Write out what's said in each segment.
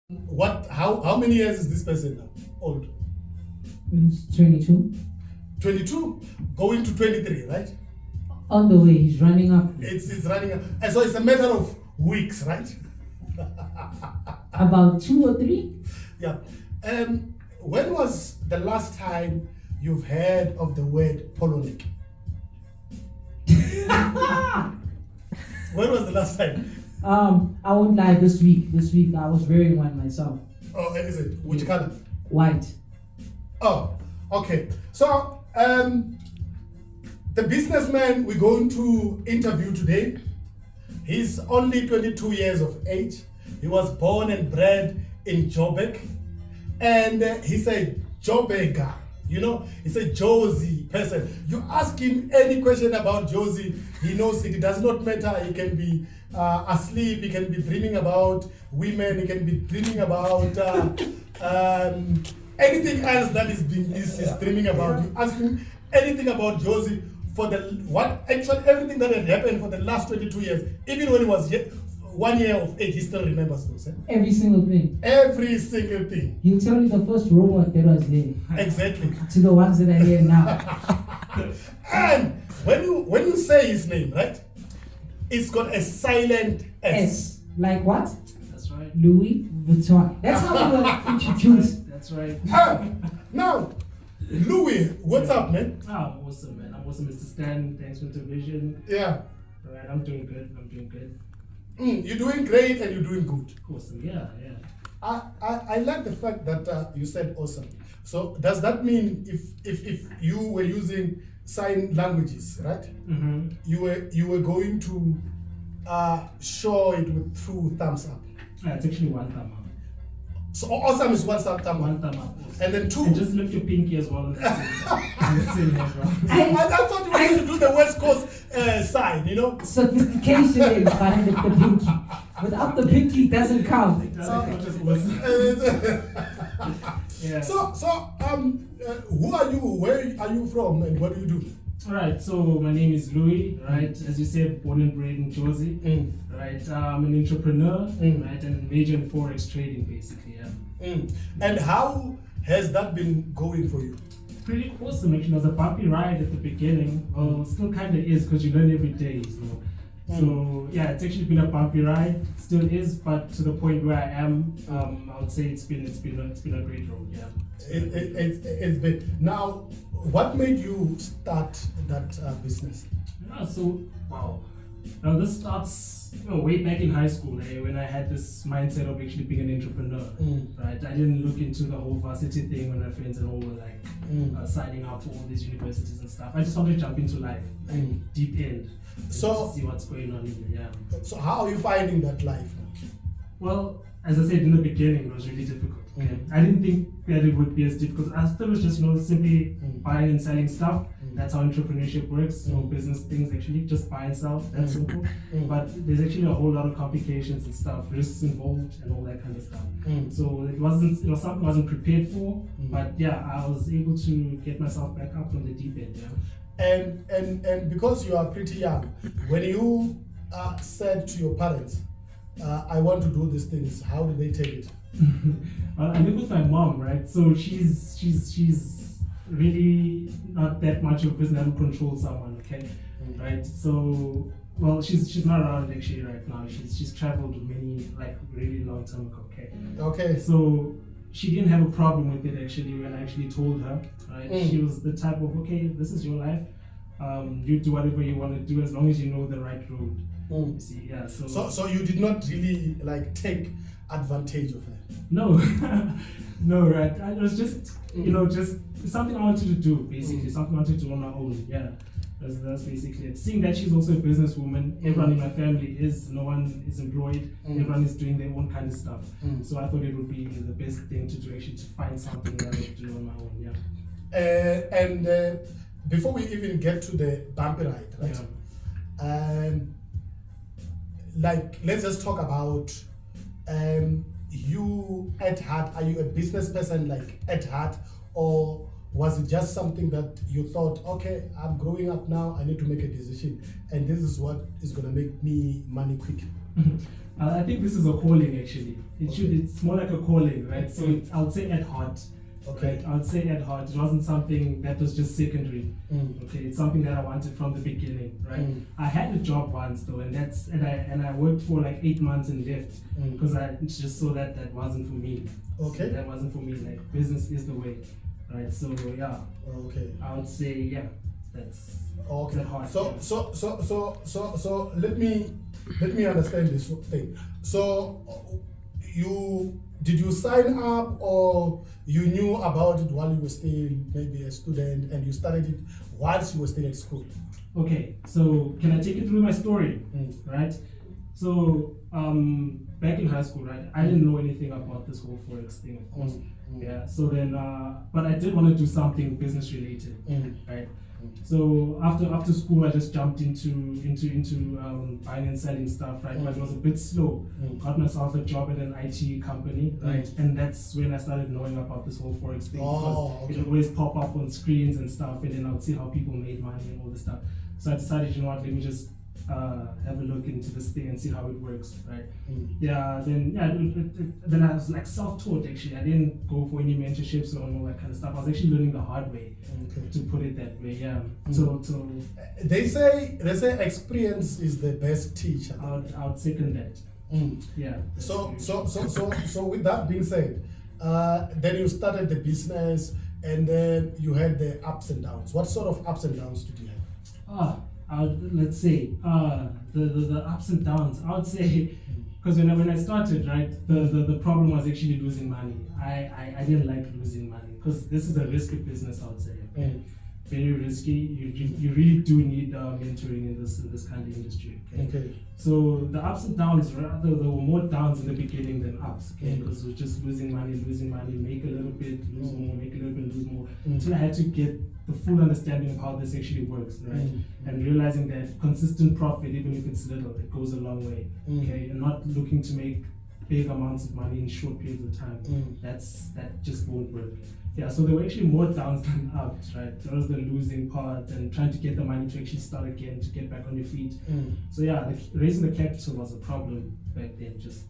What? How many years is this person now? Old? He's 22. 22, going to 23, right? On the way, he's running up. It's running, and so it's a matter of weeks, right? About 2 or 3. Yeah. When was the last time you've heard of the word Polonic? When was the last time? I won't lie. This week I was wearing one myself. Oh, is it? Which color? White. Oh, okay. So, the businessman we're going to interview today, he's only 22 years of age. He was born and bred in Joburg, and he's a Joburger. You know, he's a Josie person. You ask him any question about Josie, he knows it. It does not matter. He can be asleep. He can be dreaming about women. He can be dreaming about anything else that he's dreaming about. You ask him anything about Josie for everything that had happened for the last 22 years, even when he was 1 year of age, he still remembers those. Every single thing. Every single thing. He'll tell you the first robot that was there. Exactly. To the ones that are here now. And when you say his name, right, it's got a silent S. Like what? That's right. Louis Vuitton. That's how we were introduced. That's right. Now, Louis, what's up, man? I'm awesome, man. I'm awesome, Mr. Stan. Thanks for the vision. Yeah. All right, I'm doing good. I'm doing good. You're doing great and you're doing good. Awesome. Yeah. I like the fact that you said awesome. So does that mean if you were using sign languages, right? Mm-hmm. You were going to show it through thumbs up. Yeah, it's actually one thumb up. So awesome is one thumb up. One thumb up. Awesome. And then 2. And just lift your pinky as well. I thought you were going to do the West Coast sign, you know? Sophistication is behind the pinky. Without the pinky, it doesn't count. Yeah. So, who are you? Where are you from? And what do you do? All right. So my name is Louis. Right. As you said, born and bred in Jozi. Right. I'm an entrepreneur. Right. And major in forex trading, basically. Yeah. And how has that been going for you? Pretty awesome. Actually, it was a bumpy ride at the beginning. Well, still kind of is because you learn every day. So yeah, it's actually been a bumpy ride. It still is, but to the point where I am, I would say it's been a great road. Yeah. It's been. Now, what made you start that business? Yeah. So wow. Now this starts way back in high school, when I had this mindset of actually being an entrepreneur. Right. I didn't look into the whole varsity thing when my friends and all were like signing up for all these universities and stuff. I just wanted to jump into life, like deep end. So to see what's going on in there. Yeah. So how are you finding that life? Well, as I said in the beginning, it was really difficult. Okay? I didn't think that it would be as difficult. I thought it was just simply buying and selling stuff. That's how entrepreneurship works. Business things actually just buy and sell. That's simple. But there's actually a whole lot of complications and stuff, risks involved, and all that kind of stuff. So it was something I wasn't prepared for. But yeah, I was able to get myself back up from the deep end. Yeah. And because you are pretty young, when you said to your parents, I want to do these things, how did they take it? Well, I live with my mom, right? So she's really not that much of a person that will control someone, okay? Right? So well, she's not around actually right now. She's traveled many, like, really long time ago, okay? Okay. So she didn't have a problem with it actually when I actually told her, right? She was the type of, okay, this is your life. You do whatever you want to do as long as you know the right road. You see, yeah. So you did not really like take advantage of her? No, no, right. It was just just something I wanted to do, basically, something I wanted to do on my own. Yeah. That's basically it. Seeing that she's also a businesswoman, everyone in my family no one is employed, everyone is doing their own kind of stuff. So I thought it would be the best thing to do, actually, to find something that I could do on my own. Yeah. And before we even get to the bumpy ride, right? Yeah. Like, let's just talk about you at heart. Are you a business person, like, at heart, or was it just something that you thought, okay, I'm growing up now, I need to make a decision, and this is what is going to make me money quick? I think this is a calling actually. Okay. It's more like a calling, right? So Mm. it's, I would say at heart. Okay. Right? I would say at heart. It wasn't something that was just secondary. Mm. Okay, it's something that I wanted from the beginning, right? Mm. I had a job once though, and I worked for like 8 months and left Mm. because I just saw that wasn't for me. Okay. So that wasn't for me. Like business is the way, right? So yeah, Okay. I would say yeah, that's Okay. that hard, So yeah. so let me understand this thing. So did you sign up, or you knew about it while you were still maybe a student, and you started it whilst you were still at school? Okay, so can I take you through my story? Mm. Right? So back in high school, right, I didn't know anything about this whole forex thing, of course. Mm. Yeah. So then, but I did want to do something business related, Mm. right? So after school, I just jumped into buying and selling stuff, right? But it was a bit slow. Mm. Got myself a job at an IT company, right? Mm. And that's when I started knowing about this whole forex thing, Oh, because okay. it would always pop up on screens and stuff, and then I would see how people made money and all this stuff. So I decided, you know what, let me just have a look into this thing and see how it works, right? Mm. Yeah, then I was like self-taught actually. I didn't go for any mentorships or all that kind of stuff. I was actually learning the hard way, Okay. to put it that way. Yeah. Mm. So They say experience is the best teacher. I would second that. Mm. Yeah. that's So true. so with that being said, then you started the business, and then you had the ups and downs. What sort of ups and downs did you have? Let's say the ups and downs. I would say, because when I started, right, the problem was actually losing money. I didn't like losing money because this is a risky business. I would say. Mm. Very risky. You really do need mentoring in this kind of industry. Okay? Okay. So the ups and downs, rather there were more downs in the beginning than ups. Okay, Mm. because we're just losing money, make a little bit, lose more, make a little bit, lose more. Mm. Until I had to get the full understanding of how this actually works, right? Mm. And realizing that consistent profit, even if it's little, it goes a long way. Mm. Okay, and not looking to make big amounts of money in short periods of time. Mm. That just won't work. Yeah, so there were actually more downs than ups, right? That was the losing part and trying to get the money to actually start again, to get back on your feet. Mm. So yeah, raising the capital was a problem back then. Just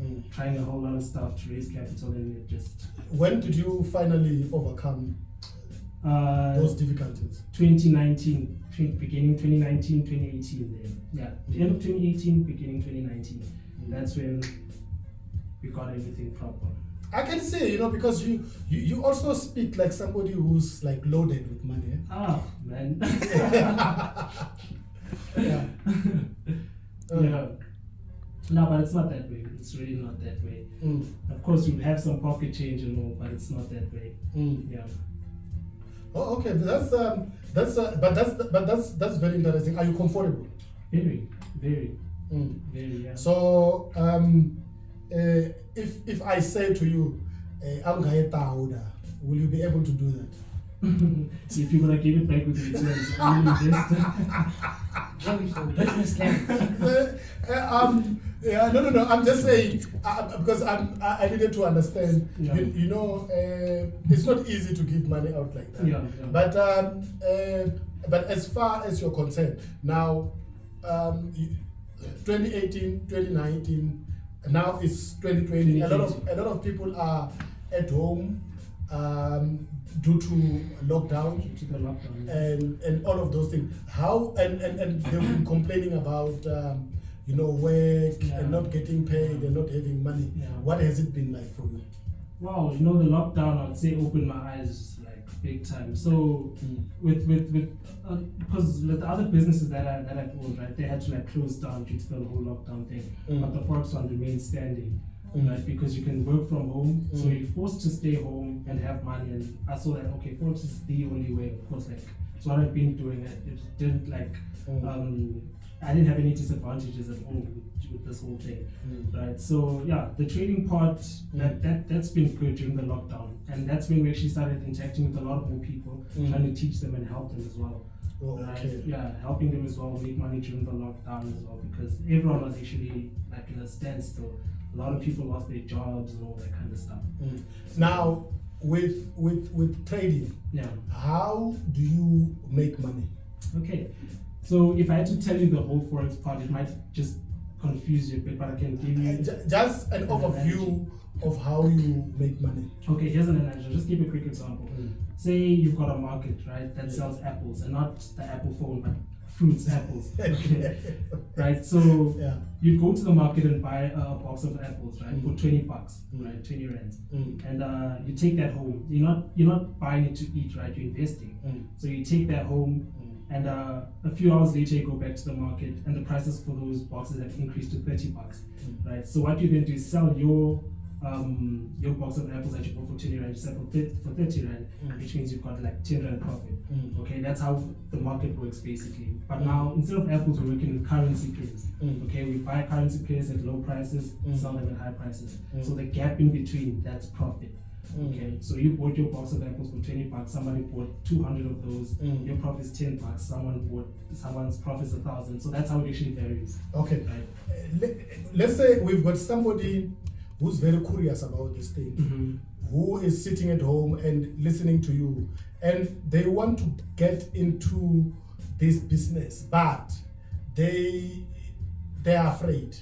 Mm. trying a whole lot of stuff to raise capital, and it just When did you finally overcome those difficulties? 2019, beginning 2019, 2018 then. Yeah, the end of 2018, beginning 2019. That's when we got everything proper. I can say, because you also speak like somebody who's like loaded with money. Eh? Ah, man. Yeah. Yeah. No, but it's not that way. It's really not that way. Mm. Of course, you have some pocket change and all, but it's not that way. Mm. Yeah. Oh, okay. That's very interesting. Are you comfortable? Very, very, Mm. very. Yeah. So if I say to you, I'm going to will you be able to do that? If you're gonna give it back with returns, I'm an investor. Joey, for business language. Yeah, no. I'm just saying because I needed to understand. Yeah. It's not easy to give money out like that. Yeah. But as far as you're concerned, now 2018, 2019, now it's 2020. A lot of people are at home due to lockdown. To the lockdown. And all of those things. How and they've been complaining about work and not getting paid and not having money. Yeah. What has it been like for you? Wow, the lockdown, I'd say, opened my eyes like big time. So with because the other businesses that I've owned, right, they had to like close down due to the whole lockdown thing. But the Forex one remained standing. Right, because you can work from home, so you're forced to stay home and have money. And I saw that Forex is the only way. Of course, like it's what I've been doing. It didn't like I didn't have any disadvantages at all with this whole thing, right? So yeah, the trading part that's been good during the lockdown, and that's when we actually started interacting with a lot more people, trying to teach them and help them as well. Oh, Right? okay. Yeah, helping them as well make money during the lockdown as well, because everyone was actually like in a standstill. A lot of people lost their jobs and all that kind of stuff. Now, with trading, Yeah. how do you make money? Okay. So if I had to tell you the whole forex part, it might just confuse you a bit, but I can give you Just an overview of how you make money. Okay, here's an analogy. I'll just give you a quick example. Say you've got a market, right, that Yeah. sells apples, and not the Apple phone, but fruits, apples. Okay. Right. So Yeah. you go to the market and buy a box of apples, right, for $20, right, 20 rands, and you take that home. You're not buying it to eat, right? You're investing. So you take that home. And a few hours later, you go back to the market, and the prices for those boxes have increased to $30, right? So what you then do is sell your box of apples that you bought for 20 rand, you sell for 30 rand, which means you've got like 10 rand profit. Okay, that's how the market works basically. But now instead of apples, we're working with currency pairs. Okay, we buy currency pairs at low prices, sell them at high prices. So the gap in between, that's profit. Okay, so you bought your box of apples for $20, somebody bought 200 of those, your profit is $10, someone's profit is 1,000. So that's how it actually varies. Okay, Right. let's say we've got somebody who's very curious about this thing, who is sitting at home and listening to you, and they want to get into this business, but they are afraid.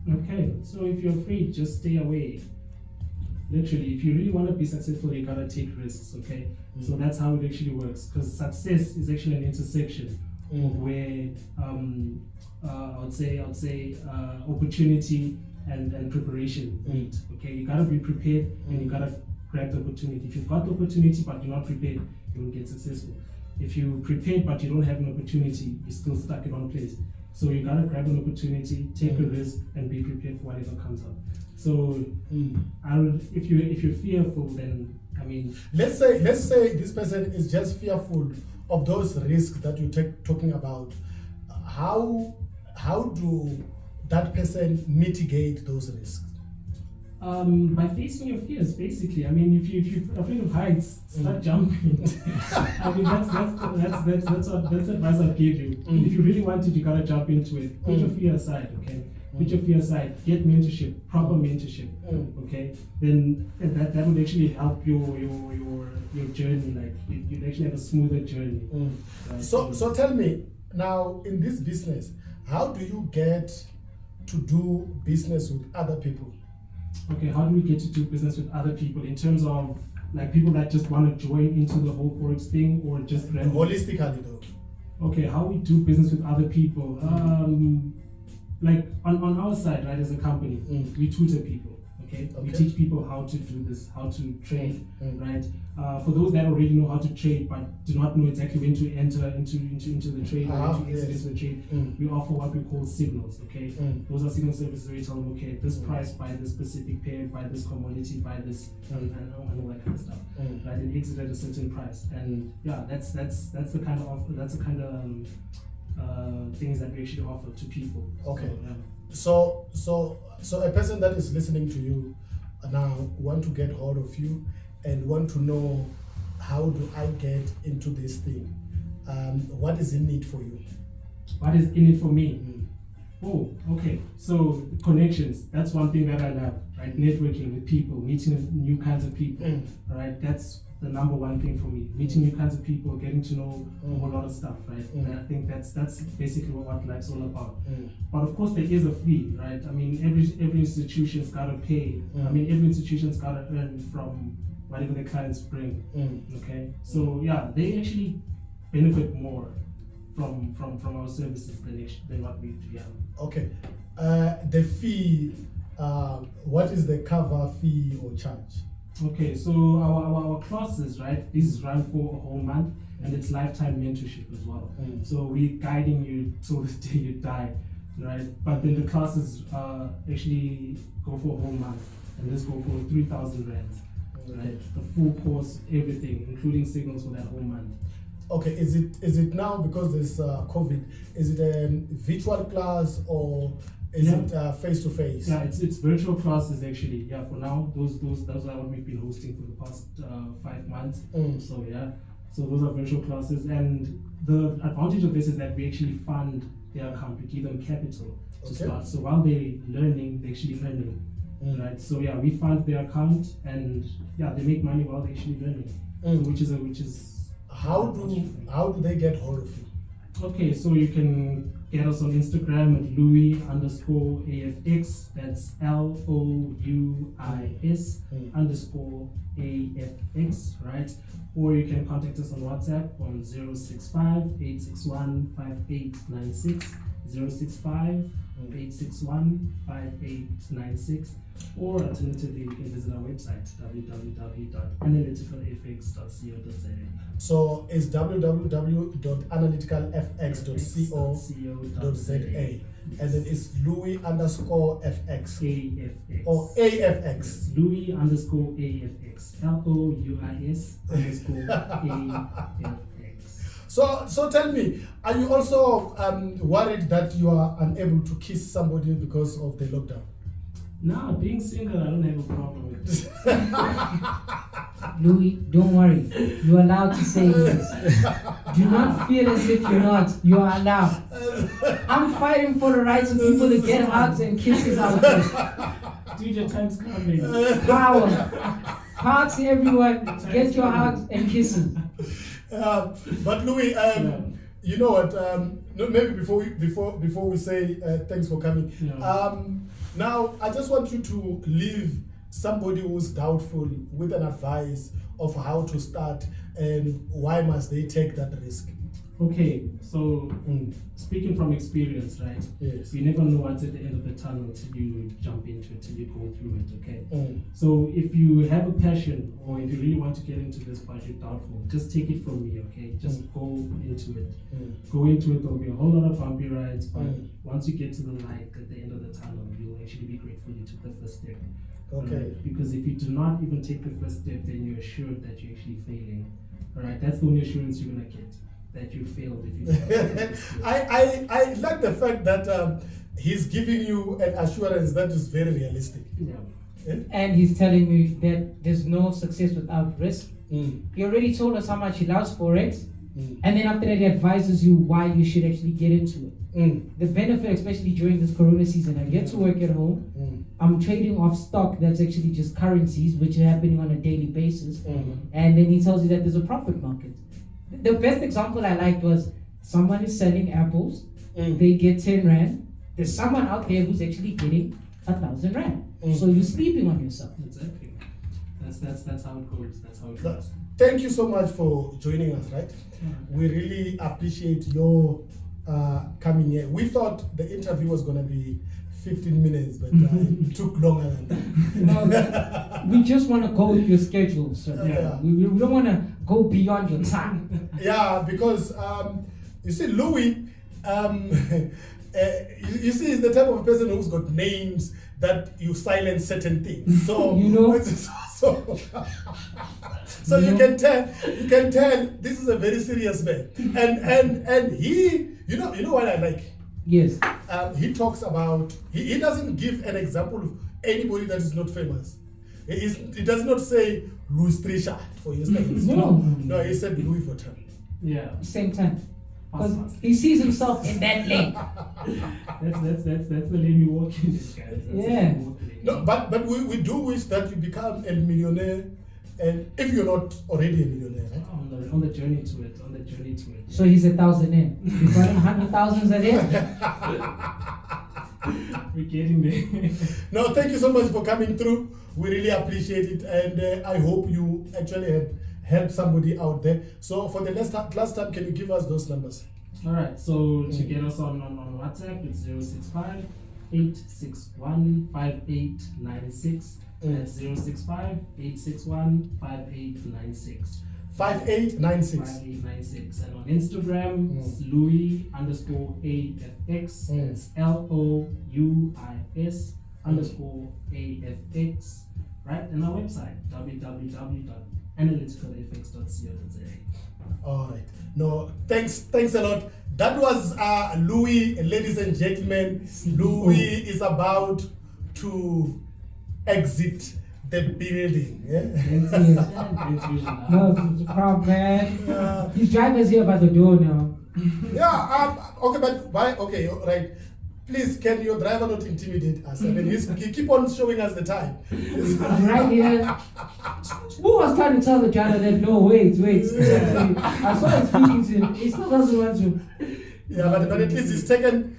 Okay, so if you're afraid, just stay away. Literally, if you really want to be successful, you gotta take risks. Okay, so that's how it actually works. Because success is actually an intersection of where I would say opportunity and preparation meet. Okay, you gotta be prepared and you gotta grab the opportunity. If you've got the opportunity but you're not prepared, you won't get successful. If you're prepared but you don't have an opportunity, you're still stuck in one place. So you gotta grab an opportunity, take a risk, and be prepared for whatever comes up. So if you're fearful, then I mean, let's say this person is just fearful of those risks that you're talking about. How do that person mitigate those risks? By facing your fears, basically. I mean, if you're afraid of heights, start jumping. I mean, that's advice I'll give you. If you really want it, you gotta jump into it. Put your fear aside, okay? Put your fear aside. Get mentorship, proper mentorship, okay? Then that would actually help your journey. Like you'd actually have a smoother journey. Right? So tell me now, in this business, how do you get to do business with other people? Okay, how do we get to do business with other people in terms of like people that just want to join into the whole forex thing, or just holistically though? Okay, how we do business with other people? Like on our side, right, as a company, we tutor people. Okay, we teach people how to do this, how to trade, right? For those that already know how to trade but do not know exactly when to enter into the trade or when to exit into the trade, we offer what we call signals. Okay, those are signal services where we tell them, okay, this price, buy this specific pair, buy this commodity, buy this, and all that kind of stuff, right? And exit at a certain price, and yeah, that's the kind of things that we actually offer to people. Okay. So, So a person that is listening to you now want to get hold of you and want to know, how do I get into this thing? What is in it for you? What is in it for me? Oh, okay. So connections, that's one thing that I love, right? Networking with people, meeting new kinds of people, right? That's the number one thing for me. Meeting new kinds of people, getting to know a whole lot of stuff, right? And I think that's basically what life's all about. But of course there is a fee, right? I mean, every institution's gotta pay. I mean, every institution's gotta earn from whatever the clients bring. Okay? So yeah, they actually benefit more from our services than what we do. Yeah. Okay. The fee, what is the cover fee or charge? Okay, so our classes, right, these run for a whole month, and it's lifetime mentorship as well. So we're guiding you till the day you die, right? But then the classes actually go for a whole month, and this go for 3,000 rands, right? The full course, everything, including signals for that whole month. Okay, is it now, because there's COVID, is it a virtual class or is it face to face? Yeah, it's virtual classes actually. Yeah, for now, those are what we've been hosting for the past 5 months. So yeah, so those are virtual classes, and the advantage of this is that we actually fund their account. We give them capital to start. So while they're learning, they're actually earning. right? So yeah, we fund their account, and yeah, they make money while they're actually learning, so which is How do they get hold of you? okay. So you can get us on Instagram at Louis_AFX. That's LOUIS_AFX, right? Or you can contact us on WhatsApp on 065-861-5896, 065-861-5896, or alternatively, you can visit our website, www.analyticalfx.co.za. So it's www.analyticalfx.co.za, and then it's Louis_FX AFX. or AFX. Louis_AFX. LOUIS_AFX. So tell me, are you also worried that you are unable to kiss somebody because of the lockdown? Nah, being single, I don't have a problem with it. Louis, don't worry. You're allowed to say yes. Do not feel as if you're not. You are allowed. I'm fighting for the rights of people to get hugs and kisses out there. Dude, your time's coming. Power. Hugs everyone. Get your hugs and kisses. But Louis, you know what? No, maybe before we say thanks for coming. Yeah. Now I just want you to leave somebody who's doubtful with an advice of how to start and why must they take that risk. Okay, so speaking from experience, right? Yes. You never know what's at the end of the tunnel till you jump into it, till you go through it, okay? So if you have a passion or if you really want to get into this but you're doubtful, just take it from me, okay? Just go into it. Go into it, there'll be a whole lot of bumpy rides, but once you get to the light at the end of the tunnel, you'll actually be grateful you took the first step. Okay. Because if you do not even take the first step, then you're assured that you're actually failing. Alright, that's the only assurance you're gonna get. That you failed if you I like the fact that he's giving you an assurance that is very realistic. Yeah. And he's telling me that there's no success without risk. He already told us how much he loves Forex. And then after that, he advises you why you should actually get into it. The benefit, especially during this Corona season, I get to work at home. I'm trading off stock that's actually just currencies, which are happening on a daily basis. And then he tells you that there's a profit market. The best example I liked was someone is selling apples, they get 10 Rand. There's someone out there who's actually getting 1,000 Rand. So you're sleeping on yourself. Exactly. That's how it goes. That's how it goes. Thank you so much for joining us, right? We really appreciate your coming here. We thought the interview was going to be 15 minutes, but it took longer than that. No, we just want to go with your schedule, sir. Yeah. We don't want to go beyond your time. Yeah, because you see, Louis, you see, he's the type of person who's got names that you silence certain things. So You know? so you can tell this is a very serious man. And he, you know what I like. Yes. He talks about, he doesn't give an example of anybody that is not famous. He does not say Louis Trichard, for instance. No, he said Louis Vuitton. Yeah. Same time. Because he sees himself in that lane. That's the lane you walk in, guys. Yeah. No, but we do wish that you become a millionaire, and if you're not already a millionaire, right? On the journey to it. So he's 1,000 in. You got 100,000s are there. We're getting there. No, thank you so much for coming through. We really appreciate it, and I hope you actually had helped somebody out there. So for the last time, can you give us those numbers? All right. So to get us on WhatsApp, it's 065-861-5896. That's 065-861-5896. 5896. And on Instagram, it's Louis_AFX. It's LOUIS_AFX. Right? And our website, www.analyticalfx.co.za. All right. No, thanks a lot. That was Louis, ladies and gentlemen. Louis is about to exit the building. Yeah? No, it's a problem, man. His driver's here by the door now. Yeah. Okay, but why? Okay, right. please, can your driver not intimidate us? I mean, he keep on showing us the time. Right here. Who was trying to tell the driver that no, wait. I saw him speaking to him. He still doesn't want to. Yeah, but at least he's taken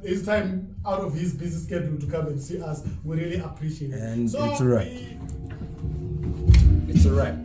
his time out of his busy schedule to come and see us. We really appreciate it. And So it's a wrap. we- It's a wrap.